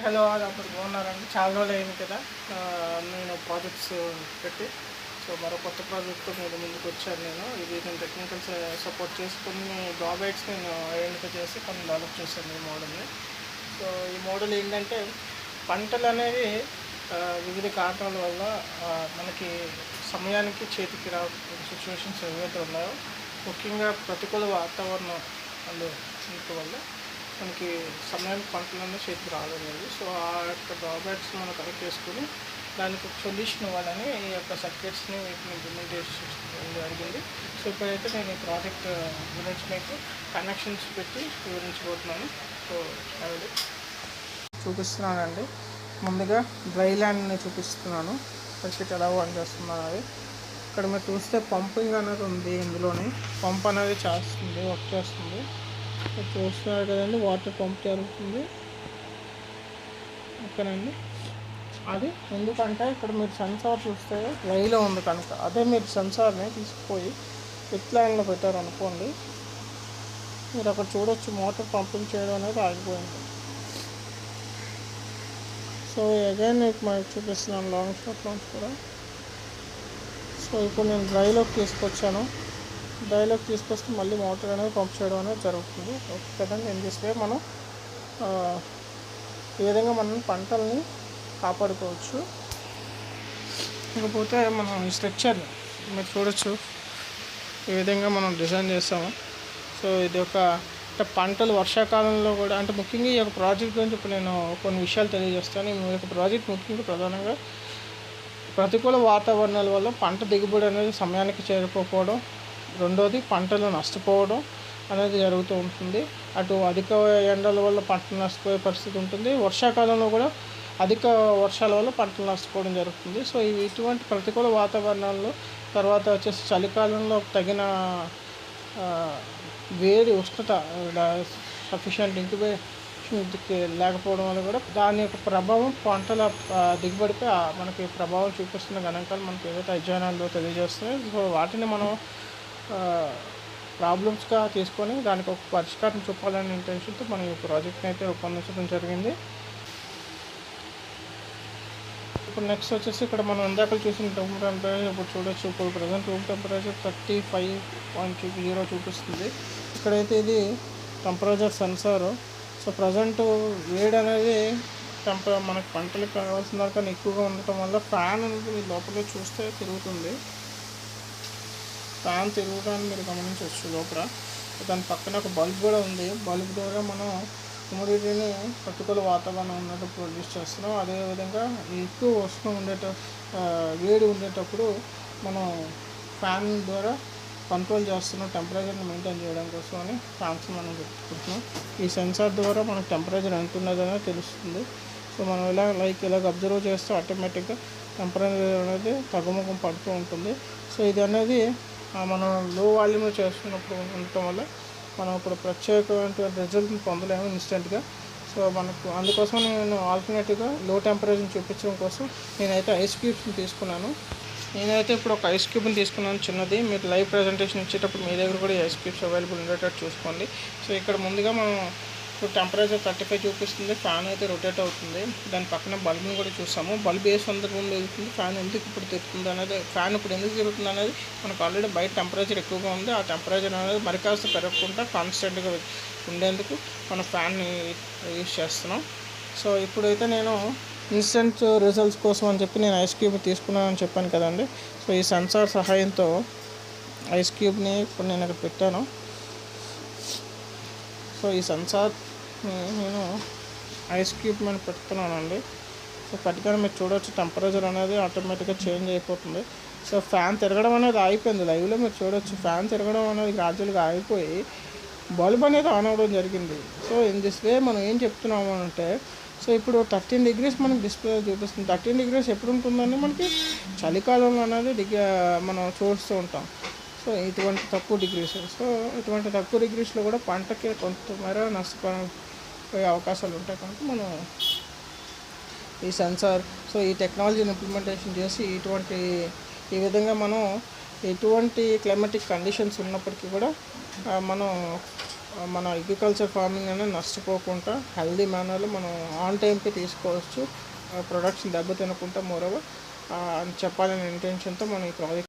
Hello అప్పుడు బాగున్నారండి. చాలా రోజులు అయింది కదా నేను ప్రాజెక్ట్స్ పెట్టి. సో మరో కొత్త ప్రాజెక్ట్తో మీరు ముందుకు వచ్చాను. నేను టెక్నికల్ సపోర్ట్ చేసి కొన్ని డ్రాబ్యాక్స్ నేను ఐడెంటిఫై చేసి కొన్ని డెవలప్ చేశాను ఈ మోడల్ని. సో ఈ మోడల్ ఏంటంటే పంటలు అనేవి వివిధ కారణాల వల్ల మనకి సమయానికి చేతికి రా సిచ్యువేషన్స్ ఏవైతే ఉన్నాయో, ముఖ్యంగా ప్రతికూల వాతావరణం అండ్ వల్ల మనకి సమయానికి పంటలన్నీ చేతికి రాలేదు. సో ఆ యొక్క డ్రాబ్యాక్స్ మనం కరెక్ట్ చేసుకుని దానికి ఒక సొల్యూషన్ ఇవ్వాలని ఈ యొక్క సర్క్యూట్స్ని వీటిని ఇంప్లిమెంటేషన్ జరిగింది. సో ఇప్పుడైతే నేను ఈ ప్రాజెక్ట్ గురించి మీకు కనెక్షన్స్ పెట్టి వివరించబోతున్నాను. సో అది చూపిస్తున్నానండి. ముందుగా డ్రై ల్యాండ్ని చూపిస్తున్నాను, సర్క్యూట్ ఎలా వర్క్ చేస్తున్నాను అది. ఇక్కడ మీరు చూస్తే పంపింగ్ అనేది ఉంది, ఇందులోనే పంప్ అనేది చేస్తుంది, వర్క్ చేస్తుంది. చూస్తున్నారు కదండి, వాటర్ పంప్ జరుగుతుంది ఓకేనండి. అది ఎందుకంటే ఇక్కడ మీరు సెన్సార్ చూస్తే రైలో ఉంది కనుక, అదే మీరు సెన్సార్ని తీసుకుపోయి విత్ లైన్లో పెట్టారనుకోండి, మీరు అక్కడ చూడొచ్చు మోటార్ పంపింగ్ చేయడం అనేది ఆగిపోయింది. సో అగైన్ మీకు చూపిస్తున్నాను లాంగ్ షాట్లో కూడా. సో ఇప్పుడు నేను డ్రైలోకి తీసుకొచ్చాను. డ్రైలోకి తీసుకొస్తే మళ్ళీ మోటార్ అనేది పంప్ చేయడం అనేది జరుగుతుంది. ఓకే కదండి. ఏం చేస్తే మనం ఈ విధంగా మనం పంటల్ని కాపాడుకోవచ్చు. ఇకపోతే మనం ఈ స్ట్రక్చర్ మీరు చూడొచ్చు, ఈ విధంగా మనం డిజైన్ చేస్తాము. సో ఇది ఒక పంటలు వర్షాకాలంలో కూడా, అంటే ముఖ్యంగా ఈ యొక్క ప్రాజెక్ట్ గురించి ఇప్పుడు నేను కొన్ని విషయాలు తెలియజేస్తాను. ఈ యొక్క ప్రాజెక్ట్ ముఖ్యంగా ప్రధానంగా ప్రతికూల వాతావరణాల వల్ల పంట దిగుబడి అనేది సమయానికి చేరుకోకపోవడం, రెండోది పంటలు నష్టపోవడం అనేది జరుగుతూ ఉంటుంది. అటు అధిక ఎండల వల్ల పంటలు నష్టపోయే పరిస్థితి ఉంటుంది. వర్షాకాలంలో కూడా అధిక వర్షాల వల్ల పంటలు నష్టపోవడం జరుగుతుంది. సో ఇటువంటి ప్రతికూల వాతావరణాల్లో తర్వాత వచ్చేసి చలికాలంలో తగిన వేడి ఉష్ణత సఫిషియంట్ ఇంక్యుబేషన్ లేకపోవడం వల్ల కూడా దాని యొక్క ప్రభావం పంటల దిగుబడిపై మనకి ప్రభావం చూపిస్తున్న గణాంకాలు మనకి ఏదైతే అధ్యయనాల్లో తెలియజేస్తున్నాయి. సో వాటిని మనం ప్రాబ్లమ్స్గా తీసుకొని దానికి ఒక పరిష్కారం చూపాలనే ఇంటెన్షన్తో మనం ఈ ప్రాజెక్ట్ని అయితే రూపొందించడం జరిగింది. ఇప్పుడు నెక్స్ట్ వచ్చేసి ఇక్కడ మనం ఇందాక చూసిన రూమ్ టెంపరేచర్ ఇప్పుడు చూడొచ్చు. ఇప్పుడు ప్రజెంట్ రూమ్ టెంపరేచర్ 35.0 చూపిస్తుంది. ఇక్కడైతే ఇది టెంపరేచర్ సెన్సారు. సో ప్రజెంట్ వేడి అనేది మనకి పంటలకు కావాల్సిన దానికన్నా ఎక్కువగా ఉండటం వల్ల ఫ్యాన్ అనేది లోపల చూస్తే తిరుగుతుంది. ఫ్యాన్ తిరగడాన్ని మీరు గమనించవచ్చు లోపల. దాని పక్కన ఒక బల్బ్ కూడా ఉంది. బల్బ్ ద్వారా మనం హ్యూమిడిటీని ప్రతికూల వాతావరణం ఉన్నట్టు ప్రొడ్యూస్ చేస్తున్నాం. అదేవిధంగా ఎక్కువ ఉష్ణం వేడి ఉండేటప్పుడు మనం ఫ్యాన్ ద్వారా కంట్రోల్ చేస్తున్నాం, టెంపరేచర్ని మెయింటైన్ చేయడం కోసం అని ఫ్యాన్స్ మనం పెట్టుకుంటున్నాం. ఈ సెన్సార్ ద్వారా మనకు టెంపరేచర్ ఎంత ఉన్నదనేది తెలుస్తుంది. సో మనం ఇలాగ అబ్జర్వ్ చేస్తే ఆటోమేటిక్గా టెంపరేచర్ అనేది తగ్గుముఖం పడుతూ ఉంటుంది. సో ఇది అనేది మనం లో వాల్యూమ్లో చేస్తున్నప్పుడు ఉండటం వల్ల మనం ఇప్పుడు ప్రత్యేకమైన రిజల్ట్ని పొందలేము ఇన్స్టెంట్గా. సో మనకు అందుకోసం నేను ఆల్టర్నేటివ్గా లో టెంపరేచర్ని చూపించడం కోసం నేనైతే ఐస్ క్యూబ్స్ని తీసుకున్నాను. నేనైతే ఇప్పుడు ఒక ఐస్ క్యూబ్ని తీసుకున్నాను చిన్నది. మీరు లైవ్ ప్రజెంటేషన్ ఇచ్చేటప్పుడు మీ దగ్గర కూడా ఐస్ క్యూబ్స్ అవైలబుల్ ఉండేటట్టు చూసుకోండి. సో ఇక్కడ ముందుగా మనం ఇప్పుడు టెంపరేచర్ 35 చూపిస్తుంది. ఫ్యాన్ అయితే రొటేట్ అవుతుంది. దాని పక్కన బల్బ్ని కూడా చూసాము. బల్బ్ ఏ సందర్భంలో వెళ్తుంది, ఫ్యాన్ ఎందుకు ఇప్పుడు తిరుగుతుంది అనేది, ఫ్యాన్ ఇప్పుడు ఎందుకు తిరుగుతుంది అనేది మనకు ఆల్రెడీ బయట టెంపరేచర్ ఎక్కువగా ఉంది. ఆ టెంపరేచర్ అనేది మరి కాస్త పెరగకుండా కాన్స్టెంట్గా ఉండేందుకు మనం ఫ్యాన్ని యూజ్ చేస్తున్నాం. సో ఇప్పుడైతే నేను ఇన్స్టెంట్ రిజల్ట్స్ కోసం అని చెప్పి నేను ఐస్ క్యూబ్ తీసుకున్నానని చెప్పాను కదండి. సో ఈ సెన్సార్ సహాయంతో ఐస్ క్యూబ్ని ఇప్పుడు నేను ఇక్కడ పెట్టాను. సో ఈ సెన్సార్ నేను ఐస్ క్యూబ్ మీద పెడుతున్నానండి. సో పట్టుకొని మీరు చూడవచ్చు టెంపరేచర్ అనేది ఆటోమేటిక్గా చేంజ్ అయిపోతుంది. సో ఫ్యాన్ తిరగడం అనేది ఆగిపోయింది. లైవ్లో మీరు చూడవచ్చు ఫ్యాన్ తిరగడం అనేది గ్రాడ్యువల్గా ఆగిపోయి బల్బ్ అనేది ఆన్ అవ్వడం జరిగింది. సో ఇన్ దిస్ వే మనం ఏం చెప్తున్నాము అంటే, సో ఇప్పుడు 13 degrees మనకి డిస్ప్లే చూపిస్తుంది. 13 degrees ఎప్పుడు ఉంటుందని మనకి చలికాలంలో అనేది మనం చూస్తూ ఉంటాం. సో ఇటువంటి తక్కువ డిగ్రీస్, సో ఇటువంటి తక్కువ డిగ్రీస్లో కూడా పంటకి కొంతమేర నష్టపోయే అవకాశాలు ఉంటాయి కనుక మనం ఈ సెన్సార్, సో ఈ టెక్నాలజీని ఇంప్లిమెంటేషన్ చేసి ఈ విధంగా మనం ఎటువంటి క్లైమాటిక్ కండిషన్స్ ఉన్నప్పటికీ కూడా మనం మన అగ్రికల్చర్ ఫార్మింగ్ అనేది నష్టపోకుండా హెల్దీ మేనర్లో మనం ఆన్ టైంకి తీసుకోవచ్చు, ప్రొడక్ట్స్ దెబ్బతినకుండా మోరవర్ అని చెప్పాలనే ఇంటెన్షన్తో మనం ఈ ప్రాజెక్ట్